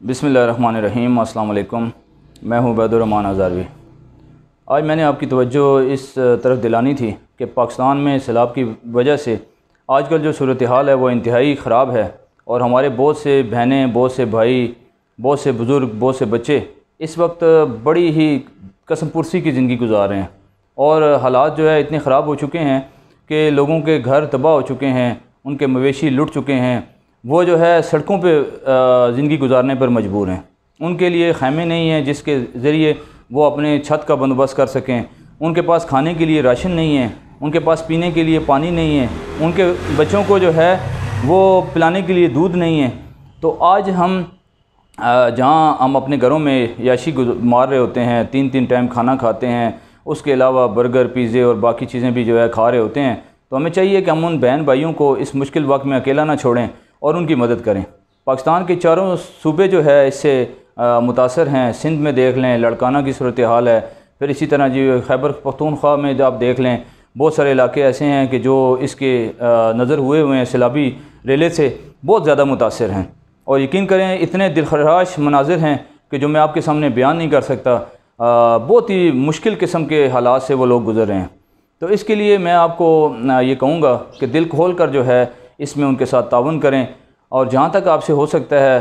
बिस्मिल्लाहिर्रहमानिर्रहीम। अस्सलाम वालेकुम। मैं हूं उबैदुर्रहमान हज़ारवी। आज मैंने आपकी तवज्जो इस तरफ दिलानी थी कि पाकिस्तान में सैलाब की वजह से आजकल जो सूरत हाल है वो इंतहाई ख़राब है और हमारे बहुत से बहनें, बहुत से भाई, बहुत से बुज़ुर्ग, बहुत से बच्चे इस वक्त बड़ी ही कसम पुरसी की ज़िंदगी गुजार रहे हैं और हालात जो है इतने ख़राब हो चुके हैं कि लोगों के घर तबाह हो चुके हैं, उनके मवेशी लुट चुके हैं। वो जो है सड़कों पे ज़िंदगी गुजारने पर मजबूर हैं। उनके लिए खैमे नहीं हैं जिसके ज़रिए वो अपने छत का बंदोबस्त कर सकें। उनके पास खाने के लिए राशन नहीं है, उनके पास पीने के लिए पानी नहीं है, उनके बच्चों को जो है वो पिलाने के लिए दूध नहीं है। तो आज हम जहाँ हम अपने घरों में याशी मार रहे होते हैं, 3-3 टाइम खाना खाते हैं, उसके अलावा बर्गर, पिज़्ज़े और बाकी चीज़ें भी जो है खा रहे होते हैं, तो हमें चाहिए कि हम उन बहन भाइयों को इस मुश्किल वक्त में अकेला ना छोड़ें और उनकी मदद करें। पाकिस्तान के चारों सूबे जो है इससे मुतासर हैं। सिंध में देख लें, लड़काना की सूरत हाल है, फिर इसी तरह जी खैबर पख्तूनख्वा में जब आप देख लें बहुत सारे इलाके ऐसे हैं कि जो इसके नज़र हुए हैं सैलाबी रेले से बहुत ज़्यादा मुतासर हैं। और यकीन करें इतने दिलखराश मनाजिर हैं कि जो मैं आपके सामने बयान नहीं कर सकता। बहुत ही मुश्किल किस्म के हालात से वो लोग गुज़र रहे हैं। तो इसके लिए मैं आपको ये कहूँगा कि दिल खोल कर जो है इसमें उनके साथ ताउन करें और जहाँ तक आपसे हो सकता है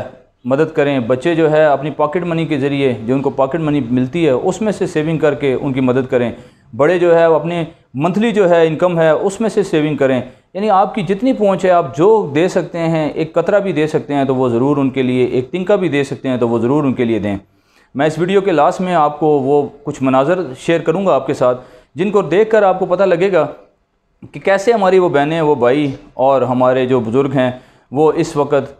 मदद करें। बच्चे जो है अपनी पॉकेट मनी के ज़रिए जो उनको पॉकेट मनी मिलती है उसमें से सेविंग करके उनकी मदद करें। बड़े जो है अपने मंथली जो है इनकम है उसमें से सेविंग करें। यानी आपकी जितनी पहुँच है आप जो दे सकते हैं, एक कतरा भी दे सकते हैं तो वो ज़रूर उनके लिए, एक तिनका भी दे सकते हैं तो वो ज़रूर उनके लिए दें। मैं इस वीडियो के लास्ट में आपको वो कुछ मनाज़र शेयर करूँगा आपके साथ जिनको देख कर आपको पता लगेगा कि कैसे हमारी वो बहनें, वो भाई और हमारे जो बुज़ुर्ग हैं वो इस वक्त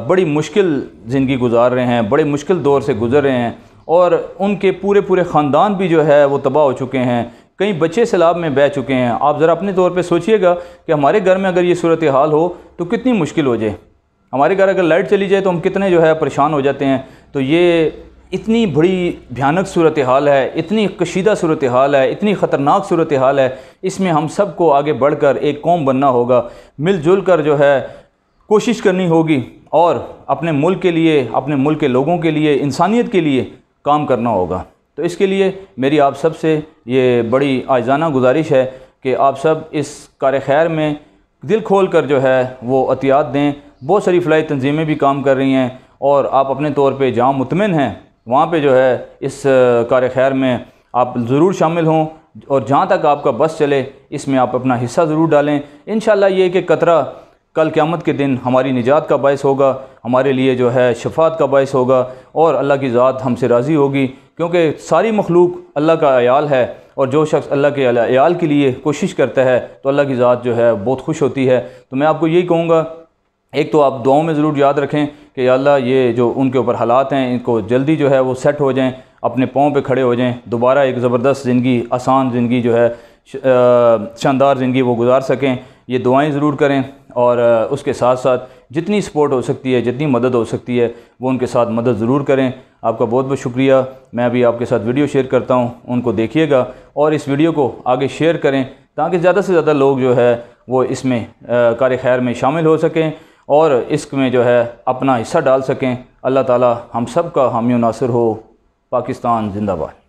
बड़ी मुश्किल ज़िंदगी गुजार रहे हैं, बड़े मुश्किल दौर से गुज़र रहे हैं और उनके पूरे पूरे ख़ानदान भी जो है वो तबाह हो चुके हैं। कई बच्चे सैलाब में बह चुके हैं। आप ज़रा अपने तौर पे सोचिएगा कि हमारे घर में अगर ये सूरत हाल हो तो कितनी मुश्किल हो जाए। हमारे घर अगर लाइट चली जाए तो हम कितने जो है परेशान हो जाते हैं। तो ये इतनी बड़ी भयानक सूरत हाल है, इतनी कशीदा सूरत हाल है, इतनी ख़तरनाक सूरत हाल है। इसमें हम सब को आगे बढ़कर एक कौम बनना होगा, मिलजुल कर जो है कोशिश करनी होगी और अपने मुल्क के लिए, अपने मुल्क के लोगों के लिए, इंसानियत के लिए काम करना होगा। तो इसके लिए मेरी आप सब से ये बड़ी आइज़ाना गुजारिश है कि आप सब इस कार खैर में दिल खोल कर जो है वो अतियात दें। बहुत सारी फ़लाई तंजीमें भी काम कर रही हैं और आप अपने तौर पे जहाँ मुतमिन हैं वहाँ पे जो है इस कार खैर में आप ज़रूर शामिल हों और जहाँ तक आपका बस चले इसमें आप अपना हिस्सा ज़रूर डालें। इंशाअल्लाह ये कि कतरा कल क़यामत के दिन हमारी निजात का बायस होगा, हमारे लिए जो है शफ़ात का बायस होगा और अल्लाह की ज़ात हमसे राज़ी होगी, क्योंकि सारी मखलूक अल्लाह का अयाल है और जो शख्स अल्लाह के अयाल के लिए कोशिश करता है तो अल्लाह की ज़ात जो है बहुत खुश होती है। तो मैं आपको यही कहूँगा, एक तो आप दुआओं में ज़रूर याद रखें कि अल्लाह ये जो उनके ऊपर हालात हैं इनको जल्दी जो है वो सेट हो जाएं, अपने पाँव पे खड़े हो जाएं, दोबारा एक ज़बरदस्त ज़िंदगी, आसान ज़िंदगी जो है, शानदार ज़िंदगी वो गुजार सकें। ये दुआएं ज़रूर करें और उसके साथ साथ जितनी सपोर्ट हो सकती है, जितनी मदद हो सकती है वो उनके साथ मदद ज़रूर करें। आपका बहुत बहुत शुक्रिया। मैं अभी आपके साथ वीडियो शेयर करता हूँ, उनको देखिएगा और इस वीडियो को आगे शेयर करें ताकि ज़्यादा से ज़्यादा लोग जो है वो इसमें कार खैर में शामिल हो सकें और इसमें जो है अपना हिस्सा डाल सकें। अल्लाह ताला हम सब का हामी नासिर हो। पाकिस्तान जिंदाबाद।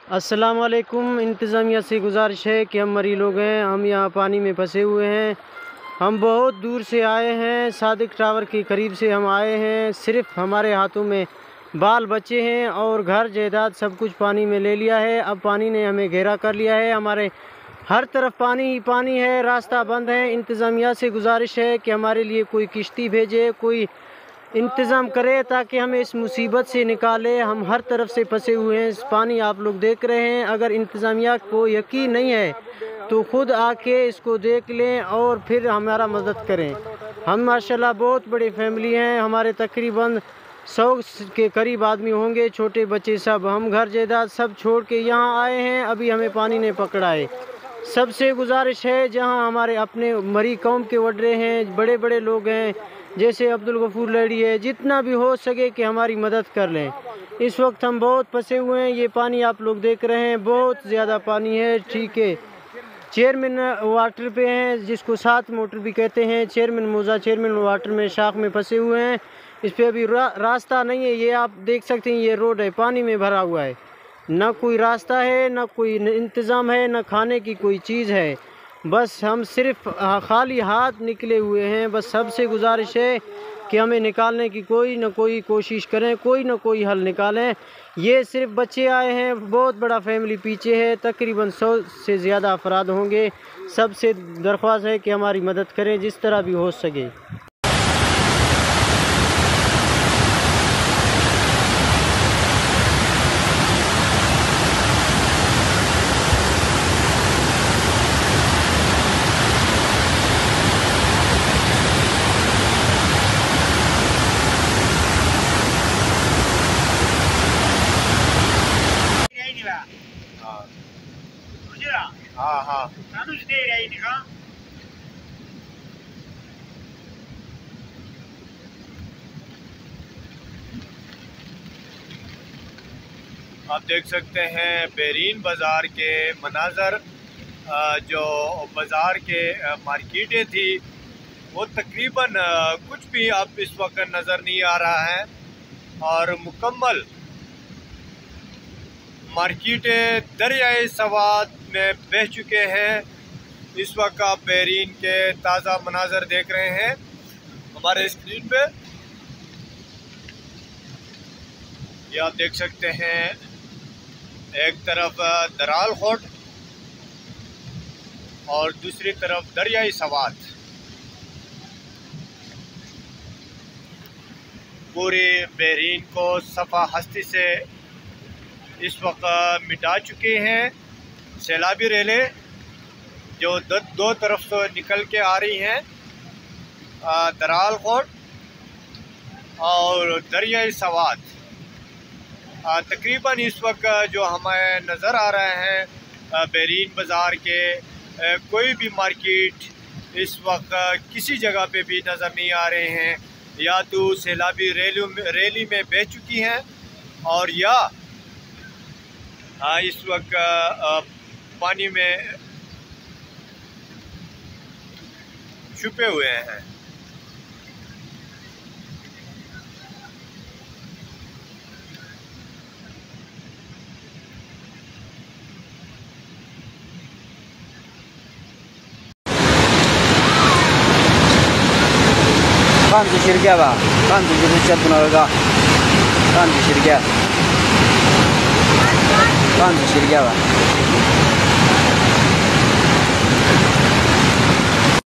अस्सलाम वालेकुम। इंतज़ामिया से गुजारिश है कि हम मरी लोग हैं, हम यहाँ पानी में फंसे हुए हैं। हम बहुत दूर से आए हैं, सादिक टावर के करीब से हम आए हैं। सिर्फ हमारे हाथों में बाल बच्चे हैं और घर जायदाद सब कुछ पानी में ले लिया है। अब पानी ने हमें घेरा कर लिया है, हमारे हर तरफ पानी ही पानी है, रास्ता बंद है। इंतज़ामिया से गुजारिश है कि हमारे लिए कोई किश्ती भेजे, कोई इंतज़ाम करे ताकि हमें इस मुसीबत से निकाले। हम हर तरफ से फंसे हुए हैं, पानी आप लोग देख रहे हैं। अगर इंतज़ामिया को यकीन नहीं है तो ख़ुद आके इसको देख लें और फिर हमारा मदद करें। हम माशाल्लाह बहुत बड़ी फैमिली हैं, हमारे तकरीबन 100 के करीब आदमी होंगे, छोटे बच्चे सब। हम घर जायदाद सब छोड़ के यहाँ आए हैं, अभी हमें पानी ने पकड़ा है। सबसे गुजारिश है, जहाँ हमारे अपने मरी कौम के वडरे हैं, बड़े बड़े लोग हैं जैसे अब्दुल गफूर लड़ी है, जितना भी हो सके कि हमारी मदद कर लें। इस वक्त हम बहुत फंसे हुए हैं, ये पानी आप लोग देख रहे हैं, बहुत ज़्यादा पानी है। ठीक है, चेयरमैन वाटर पे हैं, जिसको 7 मोटर भी कहते हैं। चेयरमैन मौजा चेयरमैन वाटर में शाख में फंसे हुए हैं। इस पर अभी रास्ता नहीं है, ये आप देख सकते हैं, ये रोड है, पानी में भरा हुआ है। ना कोई रास्ता है, ना कोई इंतज़ाम है, ना खाने की कोई चीज़ है। बस हम सिर्फ खाली हाथ निकले हुए हैं। बस सबसे गुजारिश है कि हमें निकालने की कोई ना कोई कोशिश करें, कोई ना कोई हल निकालें। ये सिर्फ बच्चे आए हैं, बहुत बड़ा फैमिली पीछे है, तकरीबन 100 से ज़्यादा अफराद होंगे। सबसे दरख्वास्त है कि हमारी मदद करें जिस तरह भी हो सके। आप देख सकते हैं बेरीन बाज़ार के मनाज़र। जो बाज़ार के मार्केटें थी वो तकरीबन कुछ भी अब इस वक्त नज़र नहीं आ रहा है और मुकम्मल मार्केटें दरियाए सवात में बह चुके हैं। इस वक्त आप बेरीन के ताज़ा मनाज़र देख रहे हैं हमारे स्क्रीन पे। ये आप देख सकते हैं, एक तरफ दराल खोट और दूसरी तरफ दरियाई सवात। पूरे बहरीन को सफ़ा हस्ती से इस वक्त मिटा चुके हैं सैलाबी रेलें जो दो तरफ से निकल के आ रही हैं, दराल खोट और दरियाई सवात। तकरीबन इस वक्त जो हमें नज़र आ रहे हैं बहरीन बाज़ार के कोई भी मार्केट इस वक्त किसी जगह पे भी नज़र नहीं आ रहे हैं, या तो सैलाबी रैली में बह चुकी हैं और या इस वक्त पानी में छुपे हुए हैं। Kan tu syirga ba, kan tu jadi cat penaga, kan tu syirga ba.